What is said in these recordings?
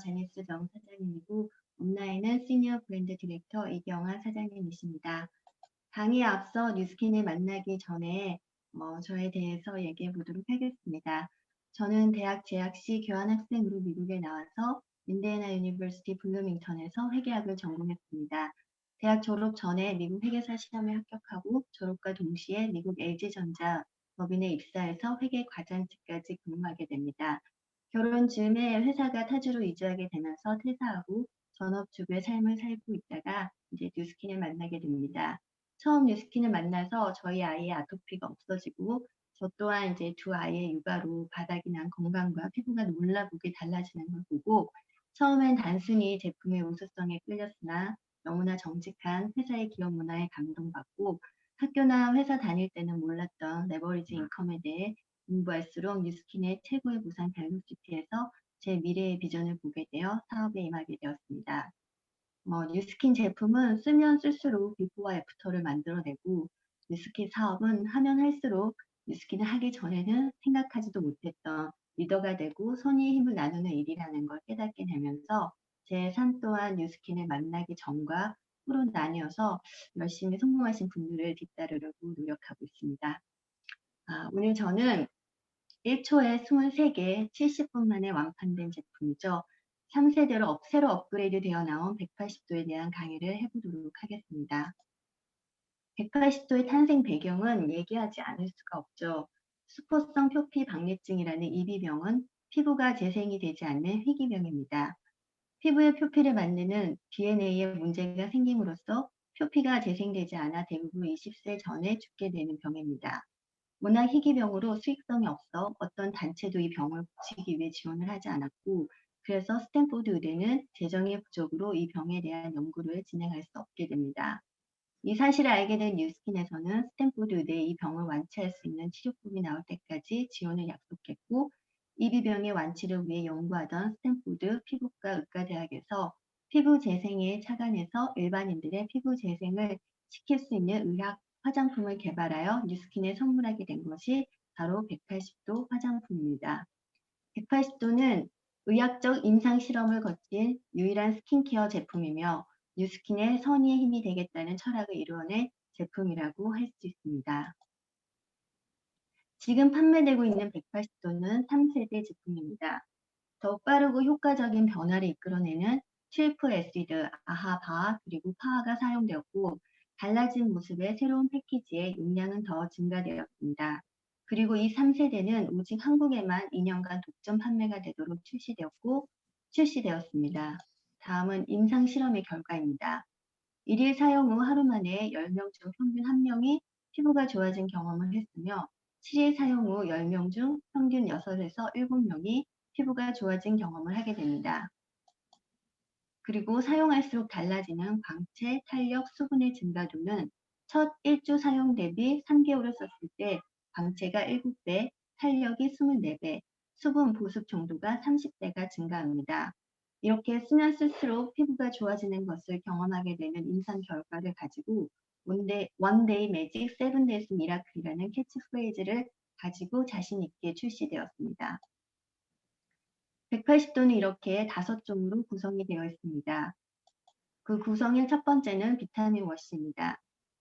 제니스 정 사장님이고 온라인은 시니어 브랜드 디렉터 이경아 사장님이십니다. 강의에 앞서 뉴스킨을 만나기 전에 저에 대해서 얘기해 보도록 하겠습니다. 저는 대학 재학 시 교환학생으로 미국에 나와서 인디애나 유니버시티 블루밍턴에서 회계학을 전공했습니다. 대학 졸업 전에 미국 회계사 시험에 합격하고 졸업과 동시에 미국 LG전자 법인에 입사해서 회계 과장직까지 근무하게 됩니다. 결혼 즈음에 회사가 타주로 이주하게 되면서 퇴사하고 전업주부의 삶을 살고 있다가 이제 뉴스킨을 만나게 됩니다. 처음 뉴스킨을 만나서 저희 아이의 아토피가 없어지고 저 또한 이제 두 아이의 육아로 바닥이 난 건강과 피부가 놀라보게 달라지는 걸 보고 처음엔 단순히 제품의 우수성에 끌렸으나 너무나 정직한 회사의 기업 문화에 감동받고 학교나 회사 다닐 때는 몰랐던 레버리지 인컴에 대해 공부할수록 뉴스킨의 최고의 부산 벨로시티에서 제 미래의 비전을 보게 되어 사업에 임하게 되었습니다. 뉴스킨 제품은 쓰면 쓸수록 비포와 애프터를 만들어내고 뉴스킨 사업은 하면 할수록 뉴스킨을 하기 전에는 생각하지도 못했던 리더가 되고 선의의 힘을 나누는 일이라는 걸 깨닫게 되면서 제 삶 또한 뉴스킨을 만나기 전과 후로 나뉘어서 열심히 성공하신 분들을 뒤따르려고 노력하고 있습니다. 오늘 저는 1초에 23개, 70분 만에 완판된 제품이죠. 3세대로 새로 업그레이드 되어 나온 180도에 대한 강의를 해보도록 하겠습니다. 180도의 탄생 배경은 얘기하지 않을 수가 없죠. 수포성 표피 박리증이라는 이비병은 피부가 재생이 되지 않는 희귀병입니다. 피부의 표피를 만드는 DNA에 문제가 생김으로써 표피가 재생되지 않아 대부분 20세 전에 죽게 되는 병입니다. 워낙 희귀병으로 수익성이 없어 어떤 단체도 이 병을 고치기 위해 지원을 하지 않았고 그래서 스탠포드 의대는 재정의 부족으로 이 병에 대한 연구를 진행할 수 없게 됩니다. 이 사실을 알게 된 뉴스킨에서는 스탠포드 의대에 이 병을 완치할 수 있는 치료법이 나올 때까지 지원을 약속했고 이비병의 완치를 위해 연구하던 스탠포드 피부과 의과대학에서 피부 재생에 착안해서 일반인들의 피부 재생을 시킬 수 있는 의학 화장품을 개발하여 뉴스킨에 선물하게 된 것이 바로 180도 화장품입니다. 180도는 의학적 임상 실험을 거친 유일한 스킨케어 제품이며 뉴스킨의 선의의 힘이 되겠다는 철학을 이루어낸 제품이라고 할 수 있습니다. 지금 판매되고 있는 180도는 3세대 제품입니다. 더욱 빠르고 효과적인 변화를 이끌어내는 트리플 애시드, 아하바, 그리고 파화가 사용되었고 달라진 모습의 새로운 패키지에 용량은 더 증가되었습니다. 그리고 이 3세대는 오직 한국에만 2년간 독점 판매가 되도록 출시되었습니다. 다음은 임상 실험의 결과입니다. 1일 사용 후 하루 만에 10명 중 평균 1명이 피부가 좋아진 경험을 했으며 7일 사용 후 10명 중 평균 6에서 7명이 피부가 좋아진 경험을 하게 됩니다. 그리고 사용할수록 달라지는 광채, 탄력, 수분의 증가도는 첫 1주 사용 대비 3개월을 썼을 때 광채가 7배, 탄력이 24배, 수분 보습 정도가 30배가 증가합니다. 이렇게 쓰면 쓸수록 피부가 좋아지는 것을 경험하게 되는 임상 결과를 가지고 One Day Magic, 7 Days Miracle이라는 캐치프레이즈를 가지고 자신 있게 출시되었습니다. 180도는 이렇게 5종으로 구성이 되어 있습니다. 그 구성의 첫 번째는 비타민 워시입니다.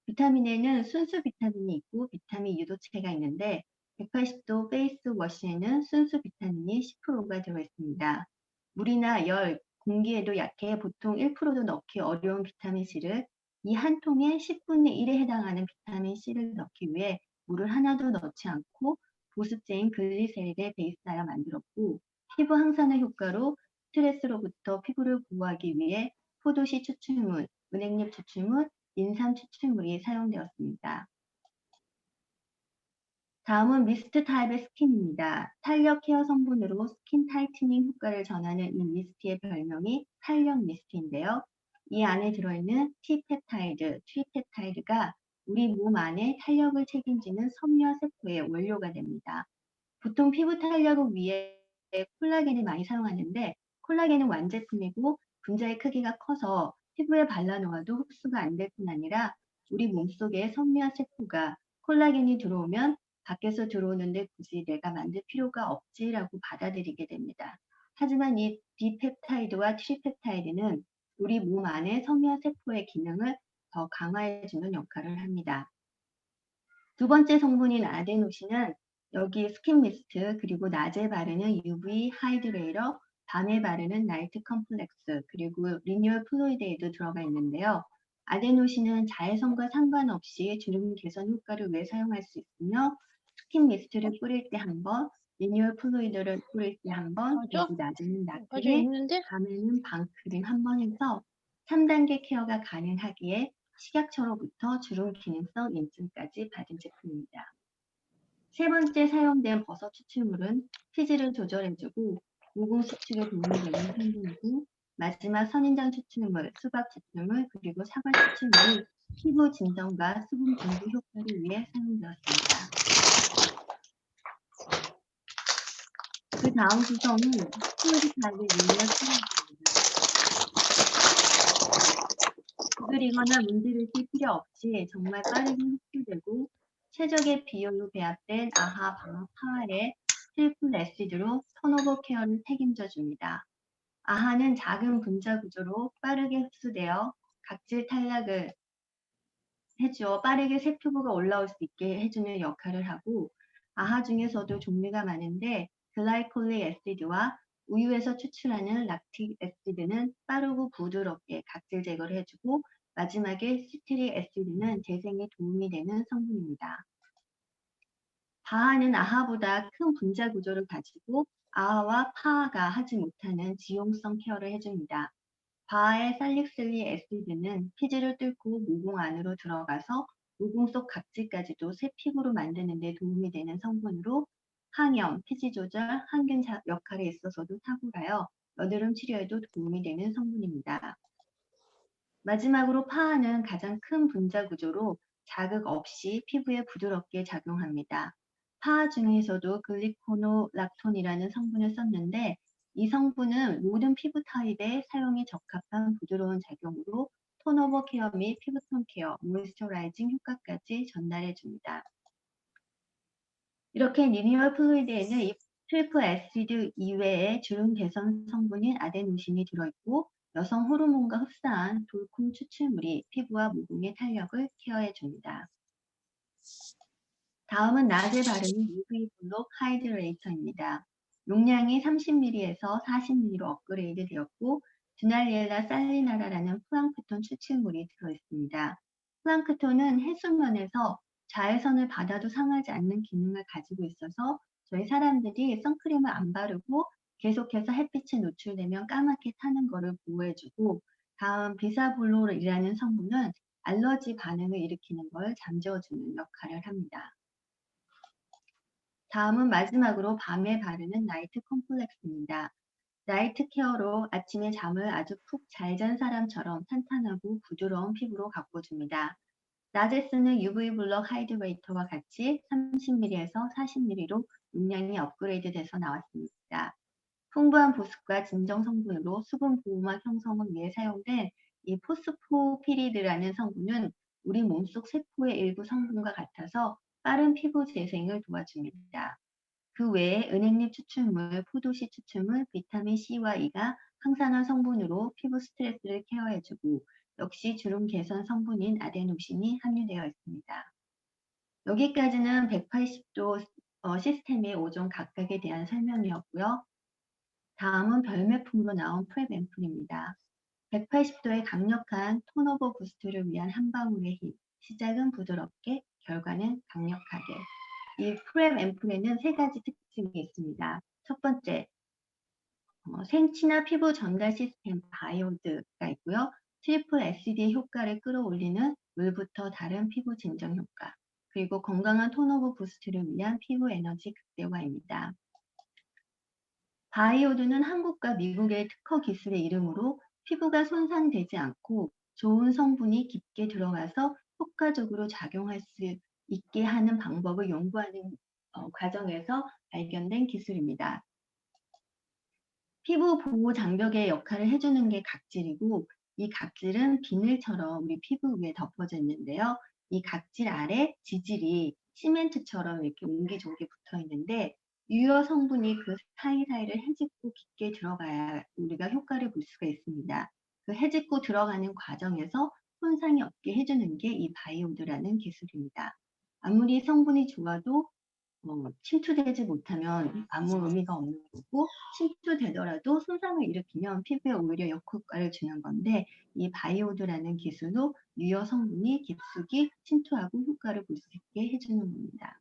비타민에는 순수 비타민이 있고 비타민 유도체가 있는데 180도 페이스 워시에는 순수 비타민이 10%가 들어있습니다. 물이나 열, 공기에도 약해 보통 1%도 넣기 어려운 비타민C를 이 한 통에 10분의 1에 해당하는 비타민C를 넣기 위해 물을 하나도 넣지 않고 보습제인 글리세린에 베이스하여 만들었고 피부 항산화 효과로 스트레스로부터 피부를 보호하기 위해 포도씨 추출물, 은행잎 추출물, 인삼 추출물이 사용되었습니다. 다음은 미스트 타입의 스킨입니다. 탄력 케어 성분으로 스킨 타이트닝 효과를 전하는 이 미스트의 별명이 탄력 미스트인데요. 이 안에 들어있는 트리펩타이드가 우리 몸 안에 탄력을 책임지는 섬유화세포의 원료가 됩니다. 보통 피부 탄력을 위해 콜라겐을 많이 사용하는데 콜라겐은 완제품이고 분자의 크기가 커서 피부에 발라놓아도 흡수가 안 될 뿐 아니라 우리 몸속에 섬유화세포가 콜라겐이 들어오면 밖에서 들어오는데 굳이 내가 만들 필요가 없지라고 받아들이게 됩니다. 하지만 이 디펩타이드와 트리펩타이드는 우리 몸 안의 섬유세포의 기능을 더 강화해주는 역할을 합니다. 두 번째 성분인 아데노신은 여기 스킨 미스트, 그리고 낮에 바르는 UV 하이드레이터, 밤에 바르는 나이트 컴플렉스, 그리고 리뉴얼 플루이드에도 들어가 있는데요. 아데노신은 자외선과 상관없이 주름 개선 효과를 왜 사용할 수 있으며, 스킨 미스트를 뿌릴 때 한 번, 리뉴얼 플루이드를 뿌릴 때 한 번, 맞아? 그리고 낮에는 맞아, 낮크림, 있는데? 밤에는 밤크림 한 번 해서 3단계 케어가 가능하기에 식약처로부터 주름 기능성 인증까지 받은 제품입니다. 세 번째 사용된 버섯 추출물은 피지를 조절해주고 모공 수축에 도움이 되는 성분이고, 마지막 선인장 추출물, 수박 추출물, 그리고 사과 추출물이 피부 진정과 수분 분부 효과를 위해 사용되었습니다. 그 다음 구성은 폴리카드 리뉴얼 플루이드입니다. 두드리거나 문지르실 필요 없이 정말 빠르게 흡수되고 최적의 비율로 배합된 아하 방어 파활의 트리플 애시드로 턴오버 케어를 책임져 줍니다. 아하는 작은 분자 구조로 빠르게 흡수되어 각질 탈락을 해주어 빠르게 새 피부가 올라올 수 있게 해주는 역할을 하고, 아하 중에서도 종류가 많은데 글라이콜릭 애시드와 우유에서 추출하는 락틱 애시드는 빠르고 부드럽게 각질 제거를 해주고, 마지막에 시트릭 애시드는 재생에 도움이 되는 성분입니다. 바하는 아하보다 큰 분자 구조를 가지고 아하와 파하가 하지 못하는 지용성 케어를 해줍니다. 바하의 살릭슬리 애시드는 피지를 뚫고 모공 안으로 들어가서 모공 속 각질까지도 새 피부로 만드는 데 도움이 되는 성분으로 항염, 피지 조절, 항균 역할에 있어서도 탁월하여 여드름 치료에도 도움이 되는 성분입니다. 마지막으로 파하는 가장 큰 분자 구조로 자극 없이 피부에 부드럽게 작용합니다. 파하 중에서도 글리코노락톤이라는 성분을 썼는데, 이 성분은 모든 피부 타입에 사용이 적합한 부드러운 작용으로 톤오버 케어 및 피부톤 케어, 모이스처라이징 효과까지 전달해 줍니다. 이렇게 리뉴얼 플루이드에는 이 트리플 애시드 이외에 주름 개선 성분인 아데노신이 들어있고, 여성 호르몬과 흡사한 돌콩 추출물이 피부와 모공의 탄력을 케어해 줍니다. 다음은 낮에 바르는 UV 블록 하이드레이터입니다. 용량이 30ml에서 40ml로 업그레이드 되었고, 두날리엘라 살리나라라는 플랑크톤 추출물이 들어있습니다. 플랑크톤은 해수면에서 자외선을 받아도 상하지 않는 기능을 가지고 있어서 저희 사람들이 선크림을 안 바르고 계속해서 햇빛에 노출되면 까맣게 타는 것을 보호해주고, 다음 비사블로르이라는 성분은 알러지 반응을 일으키는 걸 잠재워주는 역할을 합니다. 다음은 마지막으로 밤에 바르는 나이트 컴플렉스입니다. 나이트 케어로 아침에 잠을 아주 푹 잘 잔 사람처럼 탄탄하고 부드러운 피부로 가꿔줍니다. 낮에 쓰는 UV 블럭 하이드레이터와 같이 30ml에서 40ml로 용량이 업그레이드 돼서 나왔습니다. 풍부한 보습과 진정 성분으로 수분 보호막 형성을 위해 사용된 이 포스포피리드라는 성분은 우리 몸속 세포의 일부 성분과 같아서 빠른 피부 재생을 도와줍니다. 그 외에 은행잎 추출물, 포도씨 추출물, 비타민 C와 E가 항산화 성분으로 피부 스트레스를 케어해주고, 역시 주름 개선 성분인 아데노신이 함유되어 있습니다. 여기까지는 180도 시스템의 5종 각각에 대한 설명이었고요. 다음은 별매품으로 나온 프랩 앰플입니다. 180도의 강력한 톤오버 부스트를 위한 한 방울의 힘. 시작은 부드럽게, 결과는 강력하게. 이 프랩 앰플에는 세 가지 특징이 있습니다. 첫 번째, 생치나 피부 전달 시스템 바이오드가 있고요. 트리플 SD의 효과를 끌어올리는 물부터 다른 피부 진정 효과, 그리고 건강한 톤오버 부스트를 위한 피부 에너지 극대화입니다. 바이오드는 한국과 미국의 특허 기술의 이름으로 피부가 손상되지 않고 좋은 성분이 깊게 들어가서 효과적으로 작용할 수 있게 하는 방법을 연구하는 과정에서 발견된 기술입니다. 피부 보호 장벽의 역할을 해주는 게 각질이고, 이 각질은 비늘처럼 우리 피부 위에 덮어져 있는데요. 이 각질 아래 지질이 시멘트처럼 이렇게 옹기종기 붙어 있는데, 유효 성분이 그 사이사이를 헤집고 깊게 들어가야 우리가 효과를 볼 수가 있습니다. 그 헤집고 들어가는 과정에서 손상이 없게 해주는 게 이 바이오드라는 기술입니다. 아무리 성분이 좋아도 침투되지 못하면 아무 의미가 없는 거고, 침투되더라도 손상을 일으키면 피부에 오히려 역효과를 주는 건데, 이 바이오드라는 기술로 유효 성분이 깊숙이 침투하고 효과를 볼 수 있게 해주는 겁니다.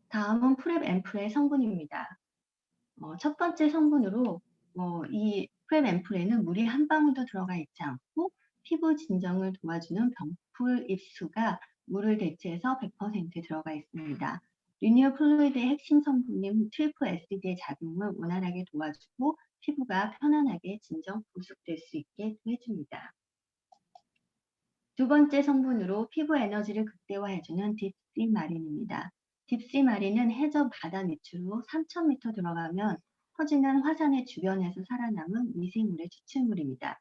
다음은 프렙 앰플의 성분입니다. 첫 번째 성분으로 이 프렙 앰플에는 물이 한 방울도 들어가 있지 않고 피부 진정을 도와주는 병풀 잎수가 물을 대체해서 100% 들어가 있습니다. 리뉴얼 플루이드의 핵심 성분인 트리플 SD의 작용을 원활하게 도와주고 피부가 편안하게 진정 보습될 수 있게 해줍니다. 두 번째 성분으로 피부 에너지를 극대화해주는 딥시 마린입니다. 딥시 마린은 해저 바다 밑으로 3,000m 들어가면 퍼지는 화산의 주변에서 살아남은 미생물의 추출물입니다.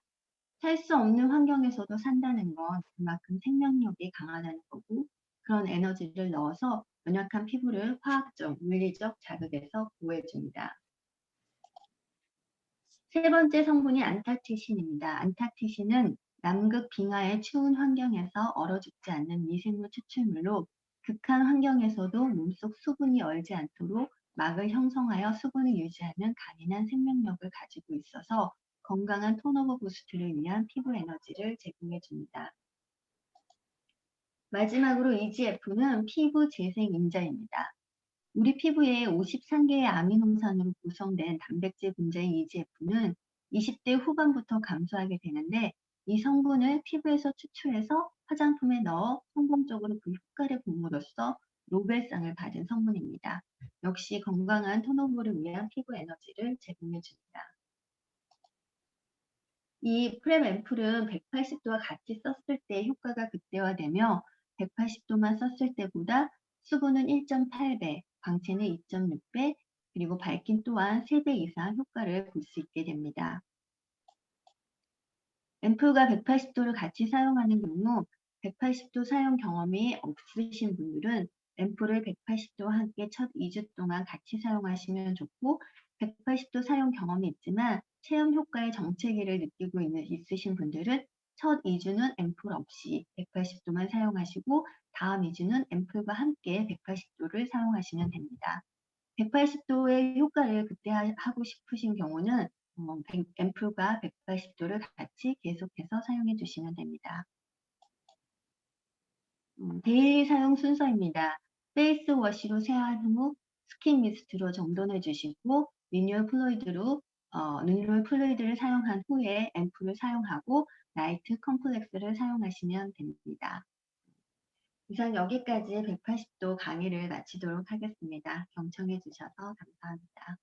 살 수 없는 환경에서도 산다는 건 그만큼 생명력이 강하다는 거고, 그런 에너지를 넣어서 연약한 피부를 화학적, 물리적 자극에서 보호해줍니다. 세 번째 성분이 안타티신입니다. 안타티신은 남극 빙하의 추운 환경에서 얼어 죽지 않는 미생물 추출물로 극한 환경에서도 몸속 수분이 얼지 않도록 막을 형성하여 수분을 유지하는 강인한 생명력을 가지고 있어서 건강한 톤오버 부스트를 위한 피부 에너지를 제공해 줍니다. 마지막으로 EGF는 피부 재생 인자입니다. 우리 피부의 53개의 아미노산으로 구성된 단백질 분자인 EGF는 20대 후반부터 감소하게 되는데, 이 성분을 피부에서 추출해서 화장품에 넣어 성공적으로 그 효과를 봄으로써 노벨상을 받은 성분입니다. 역시 건강한 톤오버를 위한 피부 에너지를 제공해 줍니다. 이 프렘 앰플은 180도와 같이 썼을 때 효과가 극대화되며 180도만 썼을 때보다 수분은 1.8배, 광채는 2.6배, 그리고 밝긴 또한 3배 이상 효과를 볼 수 있게 됩니다. 앰플과 180도를 같이 사용하는 경우 180도 사용 경험이 없으신 분들은 앰플을 180도와 함께 첫 2주 동안 같이 사용하시면 좋고, 180도 사용 경험이 있지만 체험 효과의 정체기를 느끼고 있으신 분들은 첫 2주는 앰플 없이 180도만 사용하시고 다음 2주는 앰플과 함께 180도를 사용하시면 됩니다. 180도의 효과를 극대화하고 싶으신 경우는 앰플과 180도를 같이 계속해서 사용해 주시면 됩니다. 데일리 사용 순서입니다. 페이스 워시로 세안 후 스킨 미스트로 정돈해 주시고 리뉴얼 플루이드를 사용한 후에 앰플을 사용하고 나이트 컴플렉스를 사용하시면 됩니다. 이상 여기까지 180도 강의를 마치도록 하겠습니다. 경청해 주셔서 감사합니다.